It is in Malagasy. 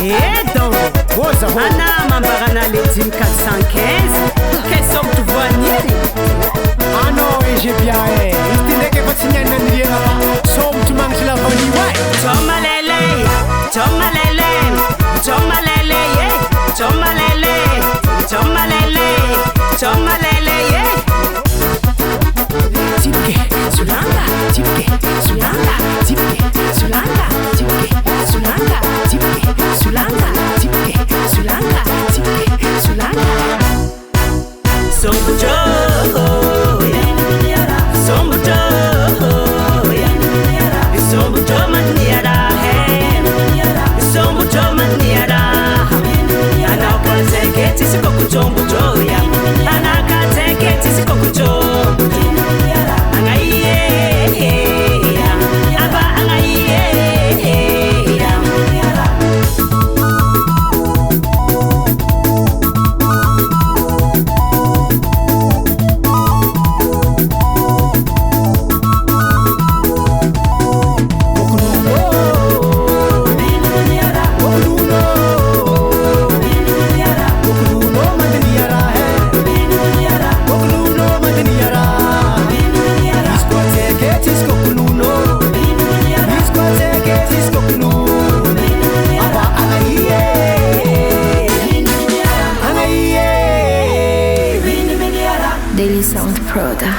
donc, Anna Mambarana Ledim 415. Quels sont tu vois nier? Ah non, j'ai bien, il n'est que votre signal n'a rien à somme tu manges la bonne ouais. Chomalele, chomalele, chomalele, chomalele, chomalele, chomalele, tipke, sulanga, tipke, sulanga, tipke, sulanga, tipke, sulanga, tipke, sulanga, tipke, sulanga, tipke, sulanga. Sombujo, sombujo, sombujo maniara, sombujo maniara. Ana ukateke tisiko kuchombujo ya, ana kateke tisiko kucho. Angaiye, aba angaiye. Daily Sound Proda.